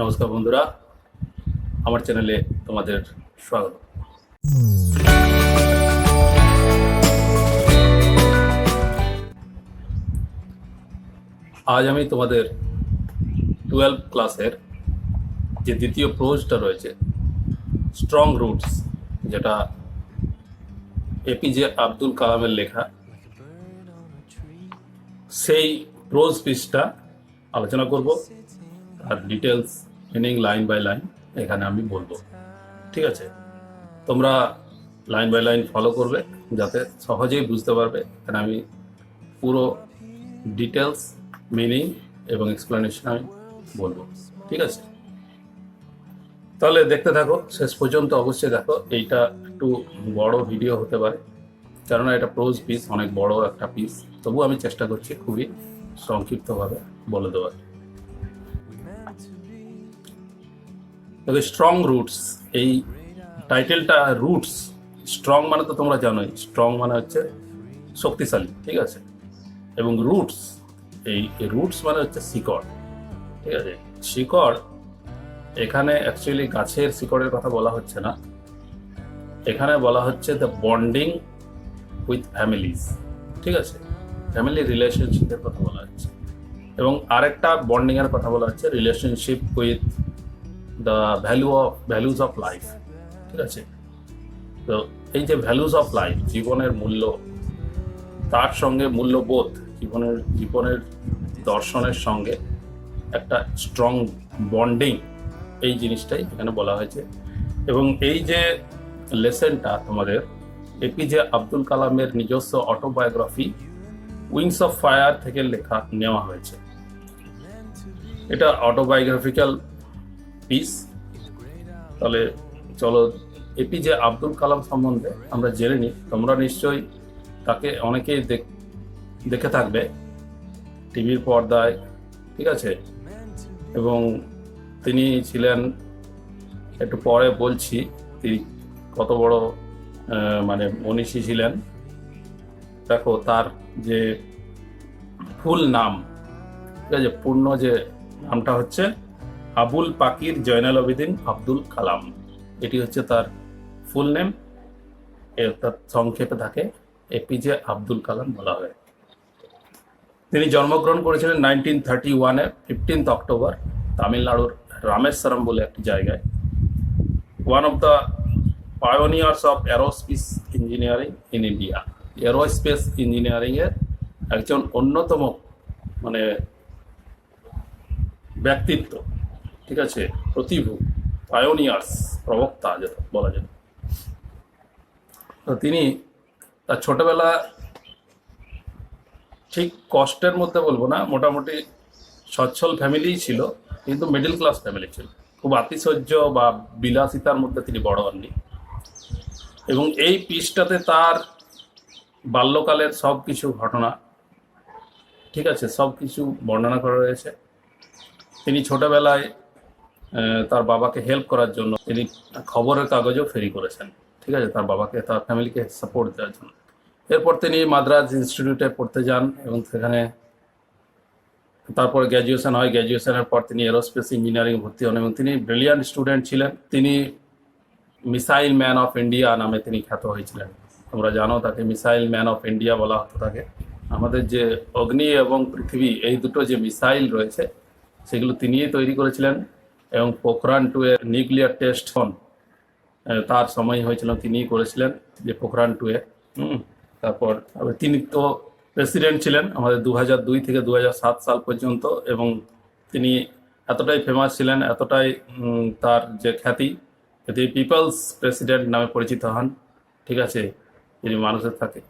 নমস্কার বন্ধুরা, আমার চ্যানেলে তোমাদের স্বাগত। আজ আমি তোমাদের 12 ক্লাসের যে দ্বিতীয় প্রোজটা রয়েছে, স্ট্রং রুটস, যেটা এপিজে আব্দুল কালামের লেখা, সেই প্রোজ পিসটা আলোচনা করব। আর details meaning line by line এখানে আমি বলবো। ঠিক আছে, তোমরা লাইন বাই লাইন ফলো করবে যাতে সহজেই বুঝতে পারবে। এখানে আমি পুরো ডিটেলস মিনিং এবং এক্সপ্লেনেশন আমি বলবো। ঠিক আছে, তাহলে দেখতে থাকো শেষ পর্যন্ত। অবশ্যই দেখো, এইটা একটু বড় ভিডিও হতে পারে, কেননা এটা প্রোজ পিস, অনেক বড় একটা পিস। তবু আমি চেষ্টা করছি খুবই সংক্ষিপ্তভাবে বলে দেওয়ার। তবে স্ট্রং রুটস, এই টাইটেলটা রুটস, স্ট্রং মানে তো তোমরা জানোই, স্ট্রং মানে হচ্ছে শক্তিশালী। ঠিক আছে, এবং রুটস, এই রুটস মানে হচ্ছে শিকড়। ঠিক আছে, শিকড় এখানে অ্যাকচুয়ালি গাছের শিকড়ের কথা বলা হচ্ছে না, এখানে বলা হচ্ছে দ্য বন্ডিং উইথ ফ্যামিলিজ। ঠিক আছে, ফ্যামিলি রিলেশনশিপের কথা বলা হচ্ছে, এবং আরেকটা বন্ডিং এর কথা বলা হচ্ছে relationship with the values of life. ঠিক আছে, তো এই যে ভ্যালুজ অফ লাইফ, জীবনের মূল্য, তার সঙ্গে মূল্যবোধ, জীবনের দর্শনের সঙ্গে একটা স্ট্রং বন্ডিং, এই জিনিসটাই এখানে বলা হয়েছে। এবং এই যে লেসনটা তোমাদের এপিজে আব্দুল কালামের নিজস্ব অটোবায়োগ্রাফি উইংস অফ ফায়ার থেকে লেখা নেওয়া হয়েছে। এটা অটোবায়োগ্রাফিক্যাল পিস। তাহলে চলো এপিজে আব্দুল কালাম সম্বন্ধে আমরা জেনে নিই। তোমরা নিশ্চয়ই তাকে অনেকেই দেখে থাকবে টিভির পর্দায়। ঠিক আছে, এবং তিনি ছিলেন, একটু পরে বলছি তিনি কত বড় মানে মনীষী ছিলেন। দেখো তার যে ফুল নাম, ঠিক আছে, পূর্ণ যে নামটা হচ্ছে আবুল পাকির জয়নাল আবেদিন আব্দুল কালাম। এটি হচ্ছে তার ফুল নেম, তার সংক্ষেপে থাকে এপিজে আব্দুল কালাম বলা হয়। তিনি জন্মগ্রহণ করেছিলেন 1931-এ 15 অক্টোবর তামিলনাড়ুর রামেশ্বরম বলে একটি জায়গায়। One of the pioneers of aerospace engineering in India, aerospace engineering এর একজন অন্যতম মানে ব্যক্তিত্ব। ঠিক আছে, প্রতিভু, পায়োনিয়ার্স, প্রবক্তা যেটা বলা যায়। তো তিনি তার ছোটবেলা ঠিক কষ্টের মধ্যে বলবো না, মোটামুটি সচ্ছল ফ্যামিলি ছিল, কিন্তু মিডল ক্লাস ফ্যামিলি ছিল। খুব আতিশয্য বা বিলাসিতার মধ্যে তিনি বড় হননি। এবং এই পিসটাতে তার বাল্যকালের সব কিছু ঘটনা, ঠিক আছে, সব কিছু বর্ণনা করা রয়েছে। তিনি ছোটবেলায় তার বাবাকে হেল্প করার জন্য তিনি খবরের কাগজও ফেরি করেছেন। ঠিক আছে, তার বাবাকে, তার ফ্যামিলিকে সাপোর্ট দেওয়ার জন্য। এরপর তিনি মাদ্রাজ ইনস্টিটিউটে পড়তে যান এবং সেখানে তারপর গ্র্যাজুয়েশন হয়। গ্র্যাজুয়েশনের পর তিনি এরোস্পেস ইঞ্জিনিয়ারিং ভর্তি হন এবং তিনি ব্রিলিয়ান্ট স্টুডেন্ট ছিলেন। তিনি মিসাইল ম্যান অফ ইন্ডিয়া নামে তিনি খ্যাত হয়েছিলেন। তোমরা জানো তাকে মিসাইল ম্যান অফ ইন্ডিয়া বলা হতো তাকে। আমাদের যে অগ্নি এবং পৃথিবী, এই দুটো যে মিসাইল রয়েছে সেগুলো তিনিই তৈরি করেছিলেন। এবং পোখরান-2 এর নিউক্লিয়ার টেস্ট তার সময় হয়েছিল, তিনিই করেছিলেন, যে পোখরান-2 এর। তারপর তিনি তো প্রেসিডেন্ট ছিলেন আমাদের 2002 থেকে 2007 সাল পর্যন্ত। এবং তিনি এতটাই ফেমাস ছিলেন, এতটাই তার যে খ্যাতি, পিপলস প্রেসিডেন্ট নামে পরিচিত হন। ঠিক আছে, তিনি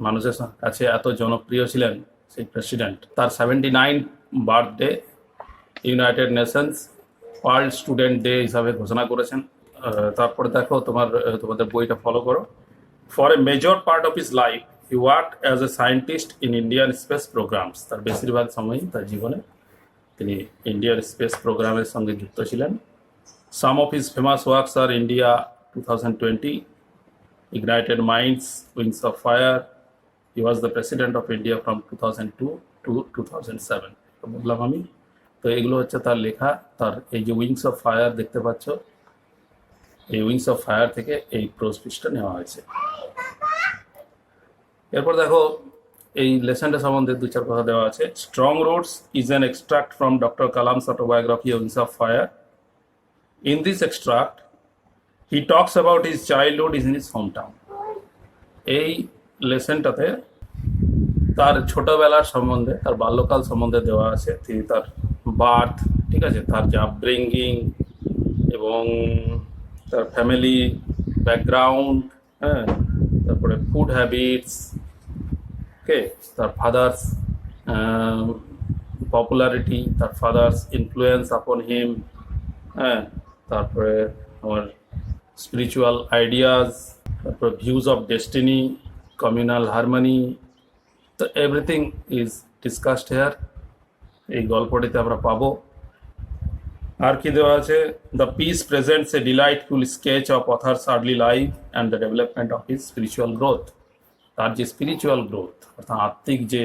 মানুষের কাছে এত জনপ্রিয় ছিলেন সেই প্রেসিডেন্ট। তার 79 birthday United Nations world student day হিসাবে ঘোষণা করেছেন। তারপরে দেখো তোমাদের বইটা ফলো করো। For a major part of his life he worked as a scientist in Indian space programs. তার বেশিরভাগ সময়ই তার জীবনে তিনি ইন্ডিয়ান স্পেস প্রোগ্রামের সঙ্গে যুক্ত ছিলেন। Some of his famous works are India 2020, Ignited Minds, Wings of Fire. He was the President of India from 2002 to 2007. বললাম আমি। তো এগুলো হচ্ছে তার লেখা। তার এই যে উইংস অফ ফায়ার দেখতে পাচ্ছ, এই উইংস অফ ফায়ার থেকে এই প্রোজ পিসটা নেওয়া হয়েছে। এরপর দেখো এই লেসনটা সম্বন্ধে দু চার কথা দেওয়া আছে। Strong roots is an extract from doctor Kalam's autobiography wings of fire. In this extract he talks about his childhood is in his home town. এই লেসনটাতে তার ছোটবেলার সম্বন্ধে, তার বাল্যকাল সম্বন্ধে দেওয়া আছে। তিনি তার বার্থ, ঠিক আছে, তার যে আপব্রিঙ্গিং এবং তার ফ্যামিলি ব্যাকগ্রাউন্ড, হ্যাঁ, তারপরে ফুড হ্যাবিটস, ওকে, তার ফাদার্স পপুলারিটি, তার ফাদার্স ইনফ্লুয়েন্স আপন হিম, হ্যাঁ, তারপরে আমার স্পিরিচুয়াল আইডিয়াস, তারপরে views of destiny, communal harmony. তো এভরিথিং ইজ ডিসকাসড হেয়ার, এই গল্পটিতে আমরা পাবো। আর কি দেওয়া আছে? The piece presents a delightful sketch of author's early life and the development of his spiritual growth. তার যে স্পিরিচুয়াল গ্রোথ, অর্থাৎ আত্মিক যে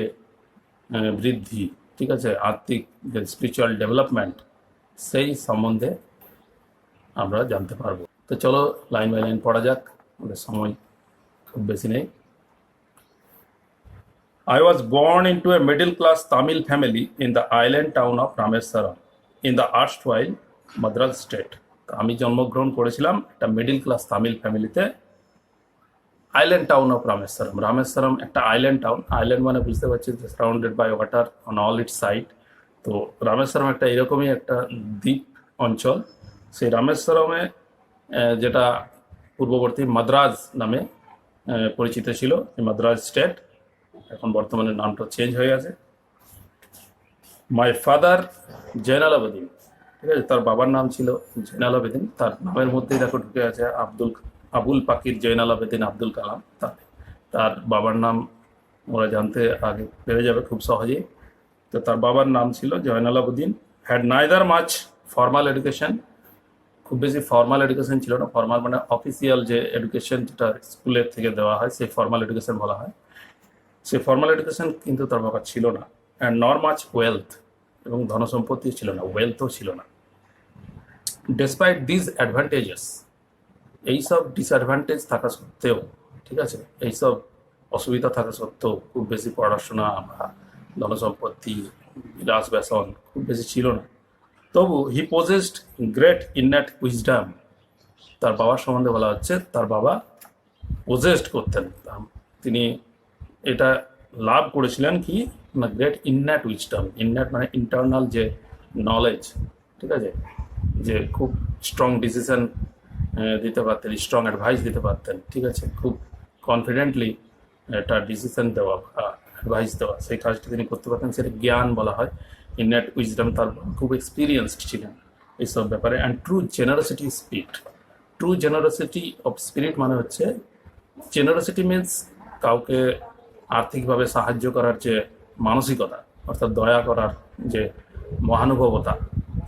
বৃদ্ধি, ঠিক আছে, আত্মিক যে স্পিরিচুয়াল ডেভেলপমেন্ট, সেই সম্বন্ধে আমরা জানতে পারবো। তো চলো লাইন বাই লাইন পড়া যাক, আমাদের সময় খুব বেশি নেই। I was born into a middle-class Tamil family in the island town of Rameswaram in the erstwhile Madras state. তো আমি জন্মগ্রহণ করেছিলাম একটা মিডল ক্লাস তামিল ফ্যামিলিতে, island town of Rameswaram. Rameswaram একটা আইল্যান্ড টাউন, আইল্যান্ড মানে বুঝতে পারছি surrounded by water on all its side. তো রামেশ্বরম একটা এরকমই একটা দ্বীপ অঞ্চল। সেই রামেশ্বরমে যেটা পূর্ববর্তী মাদ্রাজ নামে পরিচিত ছিল, এই মাদ্রাজ স্টেট, এখন বর্তমানে নামটা চেঞ্জ হয়ে গেছে। মাই ফাদার জয়নাল আবেদিন, ঠিক আছে, তার বাবার নাম ছিল জয়নাল আবেদিন। তার নামের মধ্যেই দেখো ঢুকে আছে আবুল পাকির জয়নাল আবেদিন আব্দুল কালাম। তার বাবার নাম ওরা জানতে আগে পেরে যাবে খুব সহজেই। তো তার বাবার নাম ছিল Joynal Abedin. Had neither much formal education, খুব বেশি ফর্মাল এডুকেশন ছিল না। ফর্মাল মানে অফিসিয়াল যে এডুকেশন, যেটা স্কুলের থেকে দেওয়া হয়, সেই ফর্মাল এডুকেশন বলা হয়। সেই ফর্মাল এডুকেশন কিন্তু তার বাবার ছিল না। অ্যান্ড নর মাচ ওয়েলথ, এবং ধনসম্পত্তি ছিল না, ওয়েলথও ছিল না। ডেসপাইট দিস অ্যাডভান্টেজেস, এইসব ডিসঅ্যাডভান্টেজ থাকা সত্ত্বেও, ঠিক আছে, এইসব অসুবিধা থাকা সত্ত্বেও, খুব বেশি পড়াশোনা বা ধনসম্পত্তি, বিলাস ব্যসন খুব বেশি ছিল না, তবু হি পজেসড গ্রেট ইননেট উইজডম। তার বাবার সম্বন্ধে বলা হচ্ছে তার বাবা পজেসড করতেন, তিনি এটা লাভ করেছিলেন কি না, গ্রেট ইননেট উইজডম। ইননেট মানে ইন্টারনাল যে নলেজ, ঠিক আছে, যে খুব স্ট্রং ডিসিশন দিতে পারতেন, স্ট্রং অ্যাডভাইস দিতে পারতেন, ঠিক আছে, খুব কনফিডেন্টলি একটা ডিসিশন দেওয়া, অ্যাডভাইস দেওয়া, সেই কাজটি তিনি করতে পারতেন, সেটা জ্ঞান বলা হয়। ইননেট উইজডম, তার খুব এক্সপিরিয়েন্সড ছিলেন এইসব ব্যাপারে। And true generosity spirit, true generosity of spirit মানে হচ্ছে, জেনারসিটি মিনস কাউকে আর্থিকভাবে সাহায্য করার যে মানসিকতা, অর্থাৎ দয়া করার যে মহানুভবতা,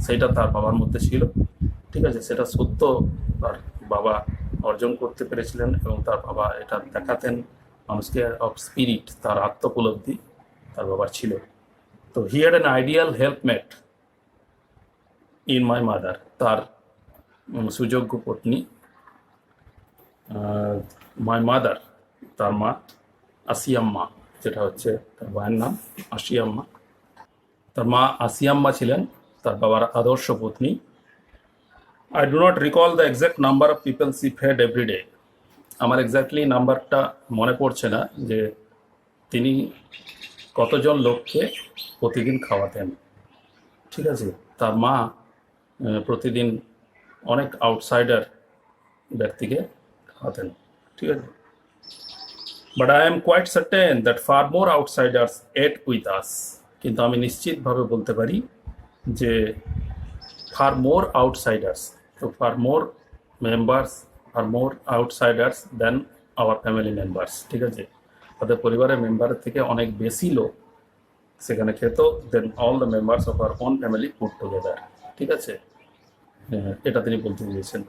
সেইটা তার বাবার মধ্যে ছিল, ঠিক আছে। সেটা সত্য তার বাবা অর্জন করতে পেরেছিলেন, এবং তার বাবা এটা দেখাতেন মানুষকে। অফ স্পিরিট, তার আত্মোপলব্ধি তার বাবার ছিল। তো he had an ideal helpmate in my mother, তার সুযোগ্য পত্নী মাই মাদার, তার মা আসিয়াম্মা, যেটা হচ্ছে তার মায়ের নাম আসিয়াম্মা। তার মা আসিয়াম্মা ছিলেন তার বাবার আদর্শ পত্নী। I do not recall the exact number of people she fed everyday. আমার এক্স্যাক্টলি নাম্বারটা মনে পড়ছে না যে তিনি কতজন লোককে প্রতিদিন খাওয়াতেন, ঠিক আছে। তার মা প্রতিদিন অনেক আউটসাইডার ব্যক্তিকে খাওয়াতেন, ঠিক আছে। But I am quite certain that far more outsiders ate with us. কিন্তু আমি নিশ্চিতভাবে বলতে পারি যে ফার মোর আউটসাইডার্স, তো far more members, far more outsiders than our family members, ঠিক আছে। তাদের পরিবারের মেম্বারের থেকে অনেক বেশি লোক সেখানে খেত then all the members of our own family put together, ঠিক আছে। এটা তিনি বলতে দিয়েছেন।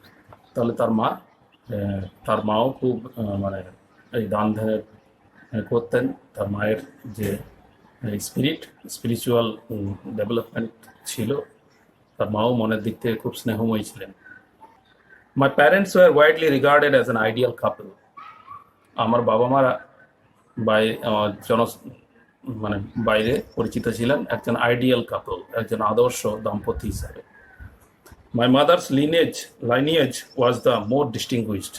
তাহলে তার মাও খুব মানে এই দান ধ্যান করতেন। তার মায়ের যে স্পিরিচুয়াল ডেভেলপমেন্ট ছিল। তার মাও মনের দিক থেকে খুব স্নেহময়ী ছিলেন। My parents were widely regarded as an ideal কাপল। আমার বাবা মারা জন মানে বাইরে পরিচিত ছিলেন একজন আইডিয়াল কাপল, একজন আদর্শ দাম্পত্য হিসাবে। My mother's lineage was the more distinguished.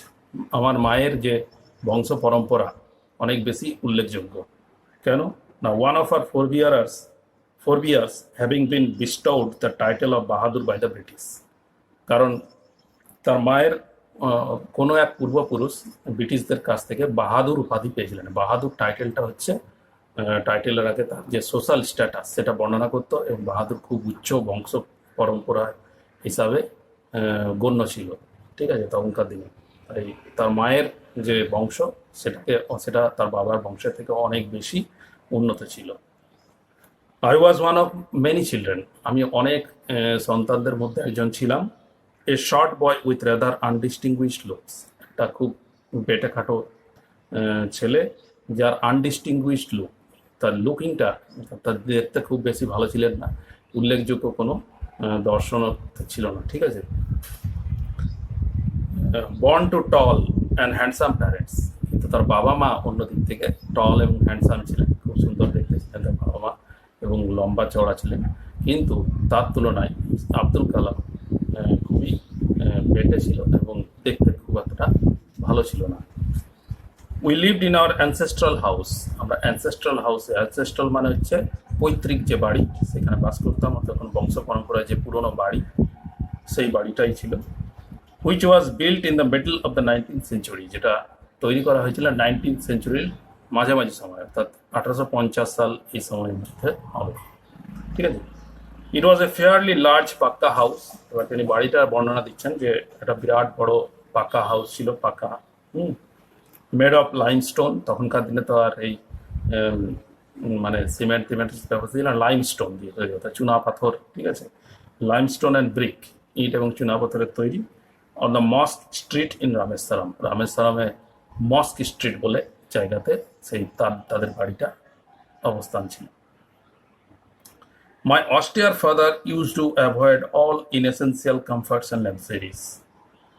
আমার মায়ের যে বংশ পরম্পরা অনেক বেশি উল্লেখযোগ্য। কেন না, one of our forebears having been bestowed the title of Bahadur by the British. কারণ তার মায়ের কোনো এক পূর্বপুরুষ ব্রিটিশদের কাছ থেকে বাহাদুর উপাধি পেয়েছিলেন। বাহাদুর টাইটেলটা হচ্ছে টাইটেলের আগে তার যে সোশ্যাল স্ট্যাটাস সেটা বর্ণনা করতো, এবং বাহাদুর খুব উচ্চ বংশ পরম্পরা হিসাবে গণ্য ছিল। ঠিক আছে, তখনকার দিনে এই তার মায়ের যে বংশ সেটা তার বাবার বংশের থেকে অনেক বেশি উন্নত ছিল। I was one of many children. আমি অনেক সন্তানদের মধ্যে একজন ছিলাম। A short boy with rather undistinguished looks. একটা খুব বেটে খাটো ছেলে যার আনডিস্টিংগুইশড লুক, তার লুকিংটা, তার দেখতে খুব বেশি ভালো ছিলেন না, উল্লেখযোগ্য কোনো দর্শন ছিল না। ঠিক আছে, born to tall and handsome parents. কিন্তু তার বাবা মা অন্যদিক থেকে টল এবং হ্যান্ডসাম ছিলেন, খুব সুন্দর দেখতে ছিলেন তার বাবা মা, এবং লম্বা চওড়া ছিলেন। কিন্তু তার তুলনায় আব্দুল কালাম খুবই বেটে ছিল এবং দেখতে খুব এতটা ভালো ছিল না। We lived in our ancestral house. আমরা অ্যানসেস্ট্রাল হাউসে, অ্যানসেস্ট্রাল মানে হচ্ছে পৈতৃক যে বাড়ি, সেখানে বাস করতাম। তখন বংশ পরম্পরায় যে পুরনো বাড়ি, সেই বাড়িটাই ছিল। Which was built in the middle of the 19th century. যেটা তৈরি করা হয়েছিল 19th সেঞ্চুরির মাঝামাঝি সময়, অর্থাৎ 1850 সাল এই সময়ের মধ্যে হবে। ঠিক আছে, ইট ওয়াজ এ ফেয়ারলি লার্জ পাক্কা হাউস। এবার তিনি বাড়িটা বর্ণনা দিচ্ছেন যে একটা বিরাট বড় পাক্কা হাউস ছিল, পাক্কা, মেড অফ লাইমস্টোন। তখনকার দিনে তো আর এই মানে সিমেন্ট ব্যবস্থা ছিল না, লাইমস্টোন দিয়ে তৈরি হতো, চুনা পাথর। ঠিক আছে, লাইমস্টোন অ্যান্ড ব্রিক, ইট এবং চুনা পাথরের তৈরি। On the mosque street in Rameswaram. রামেশ্বরমে মস্ক স্ট্রিট বলে জায়গাতে সেই তাদের বাড়িটা অবস্থান ছিল। My austere father used to avoid all inessential comforts and luxuries.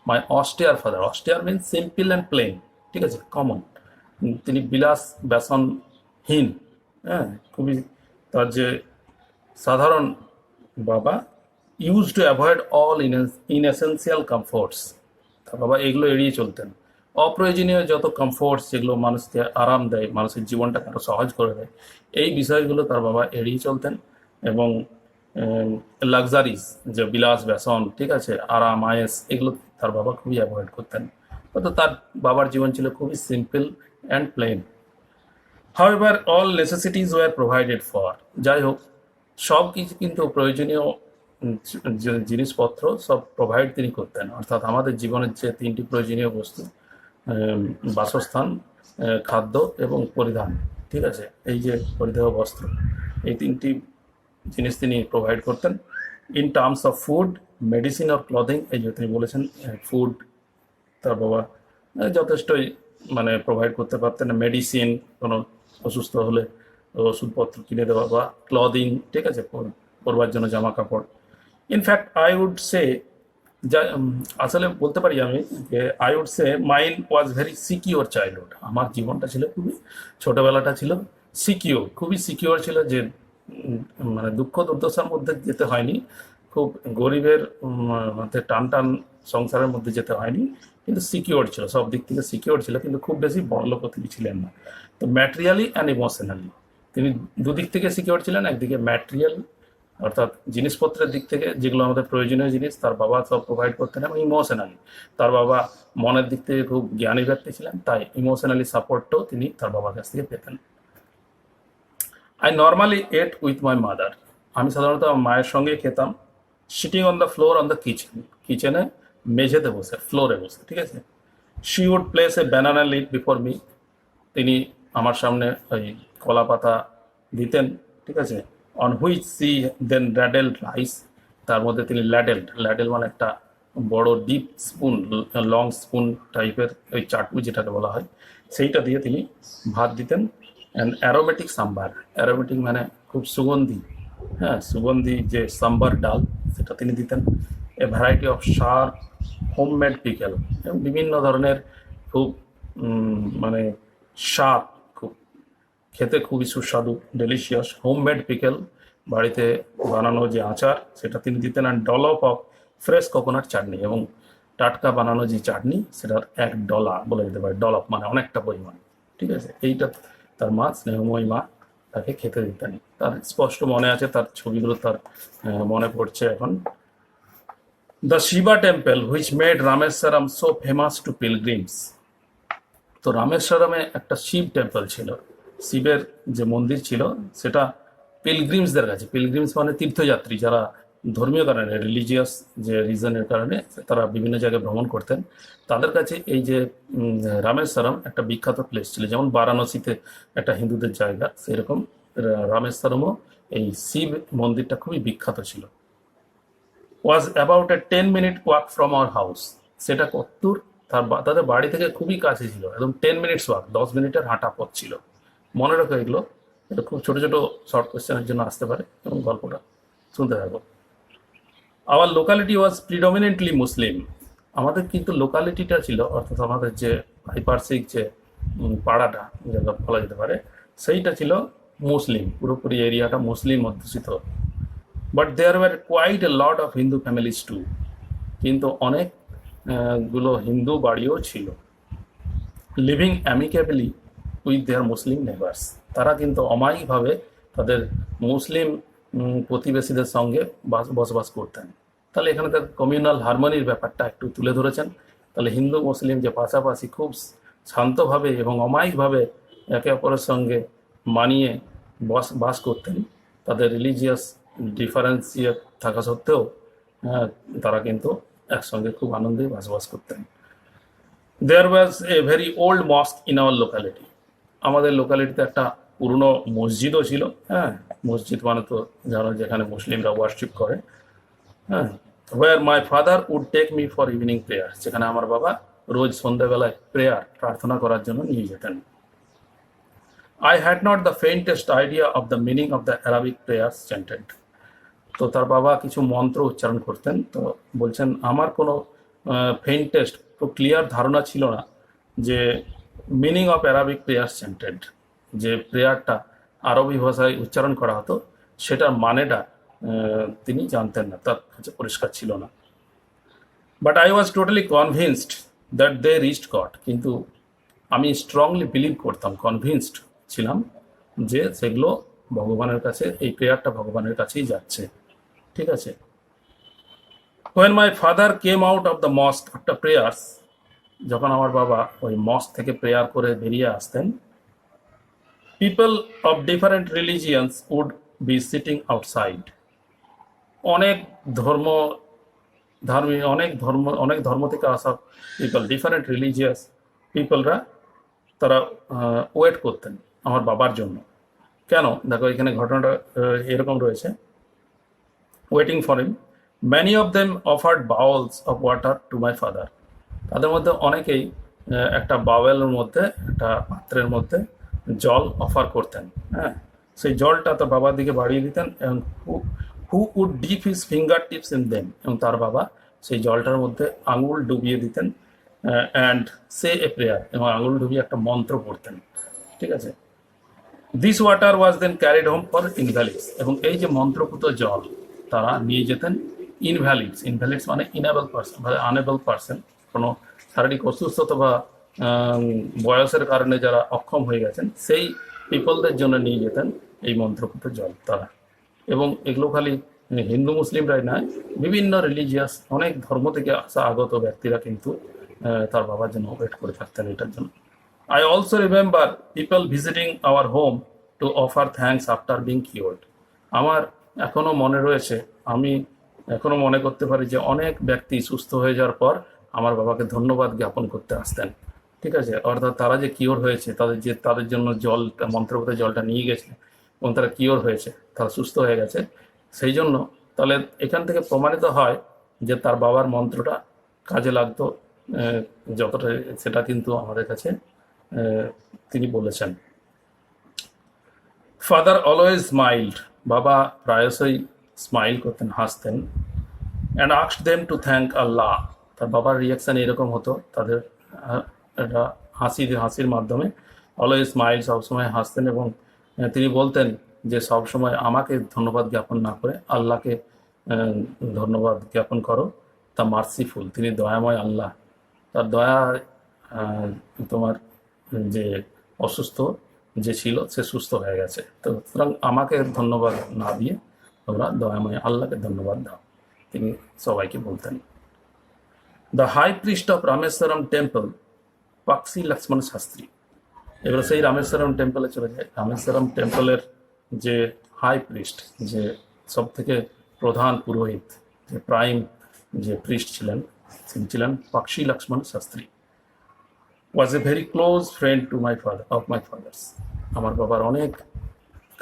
My austere father, austere means simple and plain, ঠিক আছে, কমন। তিনি বিলাস ব্যসনহীন, হ্যাঁ, খুবই তার যে সাধারণ বাবা, used to avoid all inessential comforts. তার বাবা এগুলো এড়িয়ে চলতেন। অপ্রয়োজনীয় যত কমফোর্টস, যেগুলো মানুষকে আরাম দেয়, মানুষের জীবনটাকে আরো সহজ করে দেয়, এই বিষয়গুলো তার বাবা এড়িয়ে চলতেন। এবং লাক্সারিজ, যে বিলাস ব্যসন, ঠিক আছে, আরাম আয়েস, এগুলো তার বাবা খুবই অ্যাভয়েড করতেন। অর্থাৎ তার বাবার জীবন ছিল খুবই simple and plain. However all necessities were provided for. যাই হোক, সব কিছু কিন্তু প্রয়োজনীয় জিনিসপত্র সব প্রোভাইড তিনি করতেন। অর্থাৎ আমাদের জীবনের যে তিনটি প্রয়োজনীয় বস্তু, বাসস্থান, খাদ্য এবং পরিধান, ঠিক আছে, এই যে পরিধেয় বস্ত্র, এই তিনটি জিনিস তিনি প্রোভাইড করতেন। In terms of food, medicine or clothing, এই যে তিনি বলেছেন ফুড তার বাবা যথেষ্টই মানে প্রোভাইড করতে পারতেন। মেডিসিন, কোনো অসুস্থ হলে ওষুধপত্র কিনে দেওয়া, বা ক্লদিং, ঠিক আছে, পরবার জন্য জামা কাপড়। ইনফ্যাক্ট আই উড সে, যা আসলে বলতে পারি আমি যে I would say mine was very secure childhood. আমার জীবনটা ছিল খুবই, ছোটবেলাটা ছিল সিকিওর, খুবই সিকিওর ছিল, যে মানে দুঃখ দুর্দশার মধ্যে যেতে হয়নি, খুব গরিবের মধ্যে টান সংসারের মধ্যে যেতে হয়নি, কিন্তু সিকিওর ছিল, সব দিক থেকে সিকিওর ছিল, কিন্তু খুব বেশি বড়লোক তিনি ছিলেন না। তো ম্যাটেরিয়ালি অ্যান্ড ইমোশনালি তিনি দুদিক থেকে সিকিওর ছিলেন। একদিকে ম্যাটেরিয়াল, অর্থাৎ জিনিসপত্রের দিক থেকে যেগুলো আমাদের প্রয়োজনীয় জিনিস তার বাবা সব প্রোভাইড করতেন, এবং ইমোশনালি তার বাবা মনের দিক থেকে খুব জ্ঞানী ব্যক্তি ছিলেন, তাই ইমোশনালি সাপোর্টও তিনি তার বাবার কাছ থেকে পেতেন। I normally ate with my mother. আমি সাধারণত মায়ের সঙ্গে খেতাম। Sitting on the floor on the কিচেনে মেঝেতে বসে, ফ্লোরে বসে, ঠিক আছে। She would place a banana leaf before me. তিনি আমার সামনে ওই কলা পাতা দিতেন, ঠিক আছে। On which she then ladle rice, তার মধ্যে তিনি ল্যাডেল মানে একটা বড় ডিপ স্পুন, লং স্পুন টাইপের ওই চাটু যেটাকে বলা হয়, সেইটা দিয়ে তিনি ভাত দিতেন। অ্যান্ড অ্যারোমেটিক সাম্বার, অ্যারোমেটিক মানে খুব সুগন্ধি, হ্যাঁ সুগন্ধি যে সাম্বার ডাল সেটা তিনি দিতেন। A variety of sharp homemade pickle, এবং বিভিন্ন ধরনের খুব মানে শার্প, খুব খেতে খুবই সুস্বাদু ডেলিশিয়াস হোমমেড পিকেল, বাড়িতে বানানো যে আচার সেটা তিনি দিতেন। অ্যান্ড ডলপ অফ ফ্রেশ কোকোনাট চাটনি, এবং টাটকা বানানো যে চাটনি সেটার এক ডলা বলে দিতে পারে, ডলপ মানে অনেকটা পরিমাণ, ঠিক আছে। এইটা তার মা, স্নেহময়ী মা তাকে খেতে দিতেন। তার স্পষ্ট মনে আছে, তার ছবিগুলো তার মনে পড়ছে এখন। The Shiva temple which made Rameswaram so famous to pilgrims. তো রামেশ্বরমে একটা শিব টেম্পল ছিল, শিবের যে মন্দির ছিল সেটা পিলগ্রিমসদের কাছে, পিলগ্রিমস মানে তীর্থযাত্রী যারা ধর্মীয় কারণে, রিলিজিয়াস যে রিজনের কারণে তারা বিভিন্ন জায়গায় ভ্রমণ করতেন, তাদের কাছে এই যে রামেশ্বরম একটা বিখ্যাত প্লেস ছিল। যেমন বারাণসীতে একটা হিন্দুদের জায়গা, সেরকম রামেশ্বরমও এই শিব মন্দিরটা খুবই বিখ্যাত ছিল। Was about a 10 minute walk from our house. সেটা কত্তুর, তাদের বাড়ি থেকে খুবই কাছে ছিল, একদম 10 মিনিটস ওয়াক, 10 মিনিটের হাঁটা পথ ছিল। মনে রাখো এগুলো, এটা খুব ছোট ছোট শর্ট কোয়েশ্চেনের জন্য আসতে পারে, এবং গল্পটা শুনতে থাকো। আওয়ার লোকালিটি ওয়াজ প্রিডমিনেন্টলি মুসলিম। আমাদের কিন্তু লোকালিটিটা ছিল, অর্থাৎ আমাদের যে পারিপার্শ্বিক যে পাড়াটা যেটা বলা যেতে পারে, সেইটা ছিল মুসলিম, পুরোপুরি এরিয়াটা মুসলিম অধ্যুষিত। But there were quite a lot of Hindu families too, কিন্তু অনেক গুলো হিন্দু বাড়িও ছিল। Living amicably with their Muslim neighbours, তারা কিন্তু অমায়িকভাবে তাদের মুসলিম প্রতিবেশীদের সঙ্গে বসবাস করতেন। তাহলে এখানে তার কমিউনাল হারমোনির ব্যাপারটা একটু তুলে ধরেছেন। তাহলে হিন্দু মুসলিম যে পাশাপাশি খুব শান্তভাবে এবং অমায়িকভাবে একে অপরের সঙ্গে মানিয়ে বাস করতেন, তাদের রিলিজিয়াস ডিফারেন্সিয়ে থাকা সত্ত্বেও তারা কিন্তু একসঙ্গে খুব আনন্দে বসবাস করতেন। There was a very old mosque in our locality. আমাদের লোকালিটিতে একটা পুরনো মসজিদও ছিল, হ্যাঁ মসজিদ মানে তো জানো যেখানে মুসলিমরা ওয়ার্শিপ করে, হ্যাঁ। Where my father would take me for evening prayer, যেখানে আমার বাবা রোজ সন্ধ্যাবেলায় প্রার্থনা করার জন্য নিয়ে যেতেন। I had not the faintest idea of the meaning of the Arabic prayers chanted. তো তার বাবা কিছু মন্ত্র উচ্চারণ করতেন, তো বলছেন আমার কোনো ফেইন্টেস্ট, খুব ক্লিয়ার ধারণা ছিল না যে মিনিং অফ অ্যারাবিক প্রেয়ার্স চ্যান্টেড, যে প্রেয়ারটা আরবি ভাষায় উচ্চারণ করা হতো সেটার মানেটা তিনি জানতেন না, তার কাছে পরিষ্কার ছিল না। But I was totally convinced that they reached God, কিন্তু আমি স্ট্রংলি বিলিভ করতাম, কনভিন্সড ছিলাম যে সেগুলো ভগবানের কাছে, এই প্রেয়ারটা ভগবানের কাছেই যাচ্ছে, ঠিক আছে। When my father came out of the mosque after prayers, যখন আমার বাবা ওই মস্ক থেকে প্রেয়ার করে বেরিয়ে আসতেন, people of different religions would be sitting outside. অনেক ধর্ম অনেক ধর্ম থেকে আসা পিপল, ডিফারেন্ট রিলিজিয়াস পিপলরা তারা ওয়েট করতেন আমার বাবার জন্য। কেন? দেখো এখানে ঘটনাটা এরকম রয়েছে, waiting for him, many of them offered bowls of water to my father. তাদের মধ্যে অনেকেই একটা বাওয়েলের মধ্যে, একটা পাত্রের মধ্যে জল অফার করতেন, হ্যাঁ। সেই জলটা তার বাবার দিকে বাড়িয়ে দিতেন, এবং who would dip his finger tips in them, এবং তার বাবা সেই জলটার মধ্যে আঙুল ডুবিয়ে দিতেন, অ্যান্ড সে এ প্রেয়ার, এবং আঙুল ডুবিয়ে একটা মন্ত্র পড়তেন, ঠিক আছে। This water was then carried home for invalids, এবং এই যে মন্ত্রপুত জল তারা নিয়ে যেতেন ইনভ্যালিডস, ইনভ্যালিডস মানে ইনেবল পার্সন বা আনেবল পার্সন, কোনো শারীরিক অসুস্থতা বা বয়সের কারণে যারা অক্ষম হয়ে গেছেন সেই পিপলদের জন্য নিয়ে যেতেন এই মন্ত্রপুত জল তারা। এবং এগুলো খালি হিন্দু মুসলিমরাই নয়, বিভিন্ন রিলিজিয়াস অনেক ধর্ম থেকে আসা আগত ব্যক্তিরা কিন্তু তার বাবার জন্য ওয়েট করে থাকতেন এটার জন্য। I also remember people visiting our home to offer thanks after being cured. আমার এখনো মনে রয়েছে, আমি এখনো মনে করতে পারি যে অনেক ব্যক্তি সুস্থ হয়ে যাওয়ার পর আমার বাবাকে ধন্যবাদ জ্ঞাপন করতে আসতেন, ঠিক আছে। অর্থাৎ তারা যে কিওর হয়েছে, তাদের জন্য জলটা, মন্ত্রপুত জলটা নিয়ে গেছে এবং তারা কিওর হয়েছে, তারা সুস্থ হয়ে গেছে, সেই জন্য তাহলে এখান থেকে প্রমাণিত হয় যে তার বাবার মন্ত্রটা কাজে লাগতো যতটা, সেটা কিন্তু আমাদের কাছে তিনি বলেছেন। ফাদার অলওয়েজ স্মাইল্ড, বাবা প্রায়শই স্মাইল করতেন, হাসতেন। And asked them to thank Allah, তার বাবার রিয়াকশান এরকম হতো তাদের, একটা হাসির মাধ্যমে। অলওয়েজ স্মাইল, সবসময় হাসতেন, এবং তিনি বলতেন যে সবসময় আমাকে ধন্যবাদ জ্ঞাপন না করে আল্লাহকে ধন্যবাদ জ্ঞাপন করো, তা মার্সিফুল, তিনি দয়াময় আল্লাহ, তার দয়া তোমার যে অসুস্থ যে ছিল সে সুস্থ হয়ে গেছে, তো সুতরাং আমাকে ধন্যবাদ না দিয়ে তোমরা দয়াময় আল্লাহকে ধন্যবাদ দাও, তিনি সবাইকে বলতেন। The high priest of Rameswaram temple, Pakshi Lakshmana Sastry. এবার সেই রামেশ্বরম টেম্পলে চলে যায়। রামেশ্বরম টেম্পলের যে হাই প্রিস্ট, যে সব থেকে প্রধান পুরোহিত, যে প্রাইম যে প্রিস্ট ছিলেন, তিনি ছিলেন Pakshi Lakshmana Sastry. Was a very close friend to my father, of my father's, আমার বাবার অনেক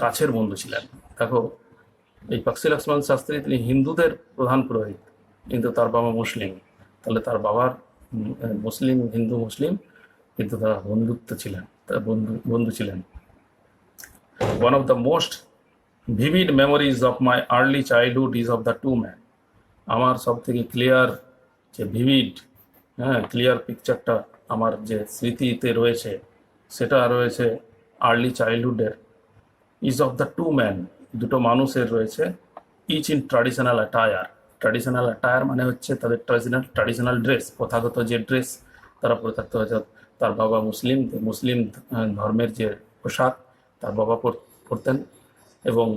কাছের বন্ধু ছিলেন। দেখো, এই পাক্সি লক্ষ্মণ শাস্ত্রী তিনি হিন্দুদের প্রধান পুরোহিত, কিন্তু তার বাবা মুসলিম, তাহলে তার বাবার মুসলিম, হিন্দু মুসলিম, কিন্তু তারা বন্ধুত্ব ছিলেন, তার বন্ধু ছিলেন। One of the most vivid memories of my early childhood is of the two man. আমার সব থেকে ক্লিয়ার যে ভিভিড, ক্লিয়ার পিকচারটা আমার যে স্মৃতিতে রয়েছে, সেটা রয়েছে আর্লি চাইল্ডহুডের, is of the two man, দুটো মানুষের রয়েছে। Each in traditional attire, traditional attire মানে হচ্ছে তাদের ট্র্যাডিশনাল ড্রেস, প্রথাগত যে ড্রেস তারা পরে থাকতে হয়েছে। তার বাবা মুসলিম, মুসলিম ধর্মের যে পোশাক তার বাবা পরতেন, এবং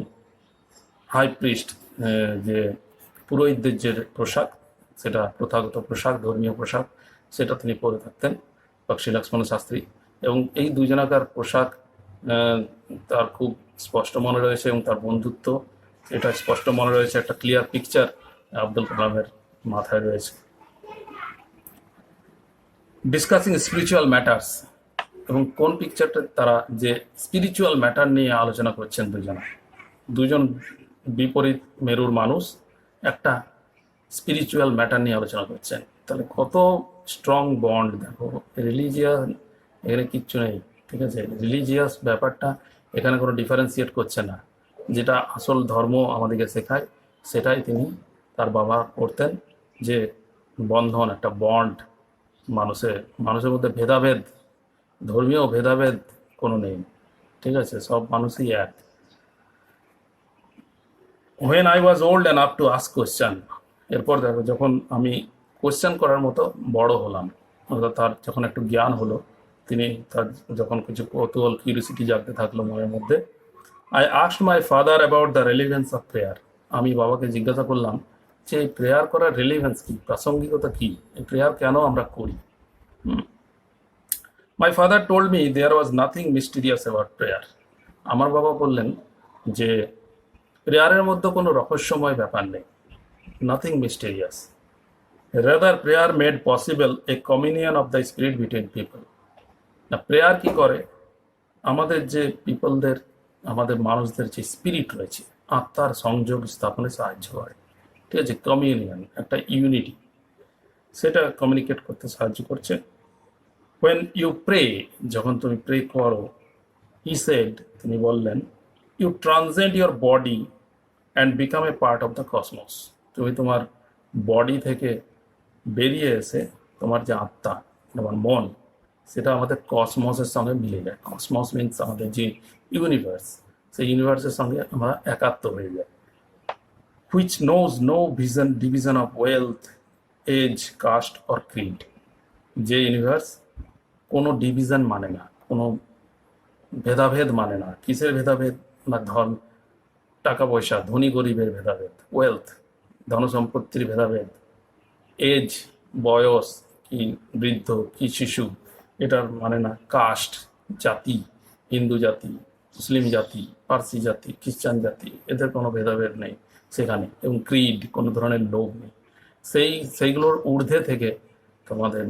হাই প্রিস্ট যে পুরোহিতদের যে পোশাক, সেটা প্রথাগত পোশাক, ধর্মীয় পোশাক, সেটা তিনি পরে থাকতেন, পাক্সি লক্ষ্মণ শাস্ত্রী। এবং এই দুজনাকার পোশাক তার খুব স্পষ্ট মনে রয়েছে, এবং তার বন্ধুত্ব এটা স্পষ্ট মনে রয়েছে, একটা ক্লিয়ার পিকচার আব্দুল কালামের মাথায় রয়েছে। ডিসকাসিং স্পিরিচুয়াল ম্যাটার্স, এবং কোন পিকচারটা তারা যে স্পিরিচুয়াল ম্যাটার নিয়ে আলোচনা করছেন, দুজন বিপরীত মেরুর মানুষ একটা স্পিরিচুয়াল ম্যাটার নিয়ে আলোচনা করছেন, তাহলে কত স্ট্রং বন্ড। দেখো, রিলিজিয়াস এখানে কিচ্ছু নেই, ঠিক আছে, রিলিজিয়াস ব্যাপারটা এখানে কোনো ডিফারেন্সিয়েট করছে না, যেটা আসল ধর্ম আমাদেরকে শেখায় সেটাই তিনি তার বাবা করতেন, যে বন্ধন, একটা বন্ড, মানুষের মধ্যে ভেদাভেদ, ধর্মীয় ভেদাভেদ কোনো নেই, ঠিক আছে, সব মানুষই এক। When I was old enough to ask question, এরপর দেখো যখন আমি কোশ্চেন করার মতো বড় হলাম, অর্থাৎ তার যখন একটু জ্ঞান হলো, তিনি তার যখন কিছু কৌতূহল, কিউরিসিটি জাগতে থাকলো মনের মধ্যে, I asked my father about the relevance of prayer. আমি বাবাকে জিজ্ঞাসা করলাম যে এই প্রেয়ার করার রেলিভেন্স কী, প্রাসঙ্গিকতা কী, এই প্রেয়ার কেন আমরা করি। My father told me there was nothing mysterious about prayer. আমার বাবা বললেন যে প্রেয়ারের মধ্যে কোনো রহস্যময় ব্যাপার নেই, nothing mysterious, rather prayer made possible A communion of the spirit between people. না, প্রেয়ার কি করে, আমাদের যে পিপলদের, আমাদের মানুষদের যে স্পিরিট রয়েছে, আত্মার সংযোগ স্থাপনে সাহায্য করে, ঠিক আছে, কমিউনিয়ন, একটা ইউনিটি, সেটা কমিউনিকেট করতে সাহায্য করছে। when you pray, যখন তুমি প্রে করো, he said, তিনি বললেন, you transcend your body and become a part of the cosmos. তুমি তোমার বডি থেকে বেরিয়ে এসে তোমার যে আত্মা, তোমার মন, সেটা আমাদের কসমসের সঙ্গে মিলে যায়। কসমস মিনস আমাদের যে ইউনিভার্স, সেই ইউনিভার্সের সঙ্গে আমরা একাত্ম হয়ে যাই। which knows no division of wealth, age, caste or creed, যে ইউনিভার্স কোনো ডিভিশন মানে না, কোনো ভেদাভেদ মানে না। কিসের ভেদাভেদ না, ধর্ম, টাকা পয়সা, ধনী গরিবের ভেদাভেদ, ওয়েলথ, ধনসম্পত্তির ভেদাভেদ, এজ, বয়স, কি বৃদ্ধ কি শিশু, এটার মানে না, কাস্ট, জাতি, হিন্দু জাতি, মুসলিম জাতি, পার্সি জাতি, খ্রিস্টান জাতি, এদের কোনো ভেদাভেদ নেই সেখানে, এবং ক্রিড, কোনো ধরনের লোভ নেই। সেইগুলোর ঊর্ধ্বে থেকে তোমাদের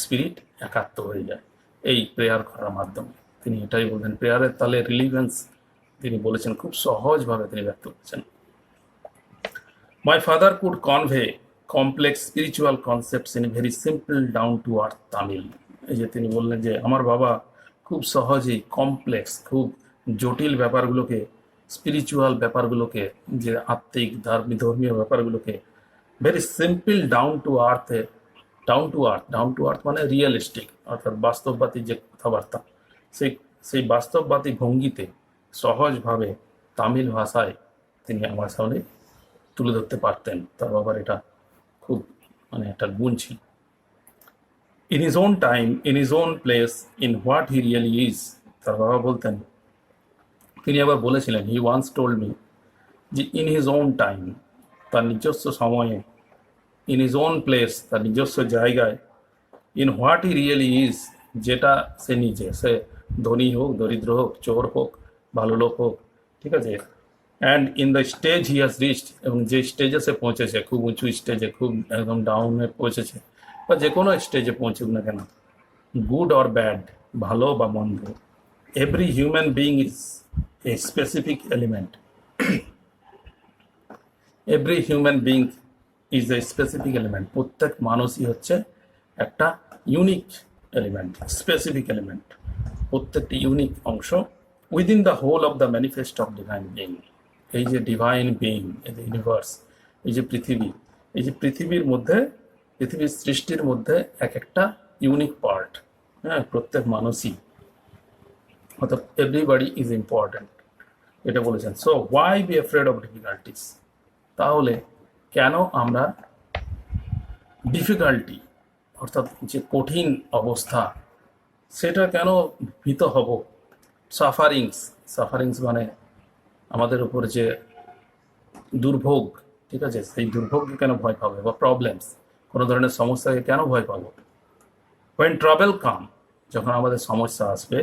স্পিরিট একাত্ম হয়ে যায় এই প্রেয়ার করার মাধ্যমে। তিনি এটাই বলতেন, প্রেয়ারের তাহলে রিলিভেন্স তিনি বলেছেন, খুব সহজভাবে তিনি ব্যক্ত করেছেন। My father could convey complex spiritual concepts in very simple down to earth Tamil. এই যে তিনি বললেন যে আমার বাবা খুব সহজেই কমপ্লেক্স, খুব জটিল ব্যাপারগুলোকে, স্পিরিচুয়াল ব্যাপারগুলোকে, যে আত্মিক ধর্মীয় ব্যাপারগুলোকে very simple down to earth মানে রিয়েলিস্টিক, অর্থাৎ বাস্তববাদী যে কথাবার্তা, সেই সেই বাস্তববাদী ভঙ্গিতে সহজভাবে তামিল ভাষায় তিনি আমার সামনে তুলে ধরতে পারতেন। তার বাবার এটা খুব মানে একটা গুণ ছিল। In his own time, in his own place, in what he really is, তার বাবা বলতেন, তিনি আবার বলেছিলেন, হি ওয়ান্স টোল্ড মি, যে ইন হিজ ওন টাইম, তার নিজস্ব সময়ে, ইন হিজ ওন প্লেস, তার নিজস্ব জায়গায়, in what he really is, যেটা সে নিজে, সে ধনী হোক, দরিদ্র হোক, চোর হোক, ভালো লোক হোক, ঠিক আছে, and in the stage he has reached, এবং যে স্টেজে সে পৌঁছেছে, খুব উঁচু স্টেজে, খুব একদম ডাউনে পৌঁছেছে, বা যে কোনো স্টেজে পৌঁছুক না কেন, গুড অর ব্যাড, ভালো বা মন্দ, every human being is a specific element, every human being is a specific element, প্রত্যেক মানুষই হচ্ছে একটা ইউনিক এলিমেন্ট, স্পেসিফিক এলিমেন্ট, প্রত্যেকটি ইউনিক অংশ within the whole of the manifest of divine being. এই যে ডিভাইন বিইং, এই যে ইউনিভার্স, এই যে পৃথিবী, এই যে পৃথিবীর মধ্যে, পৃথিবীর সৃষ্টির মধ্যে এক একটা ইউনিক পার্ট, হ্যাঁ, প্রত্যেক মানুষই, অর্থাৎ এভরিবডি ইজ ইম্পর্ট্যান্ট, এটা বলেছেন। So why be afraid of difficulties, তাহলে কেন আমরা ডিফিকাল্টি, অর্থাৎ যে কঠিন অবস্থা, সেটা কেন ভীত হব, সাফারিংস মানে আমাদের উপর যে দুর্ভোগ, ঠিক আছে, সেই দুর্ভোগকে কেন ভয় পাবো, বা প্রবলেমস, কোনো ধরনের সমস্যাকে কেন ভয় পাবো। when trouble come, যখন আমাদের সমস্যা আসবে,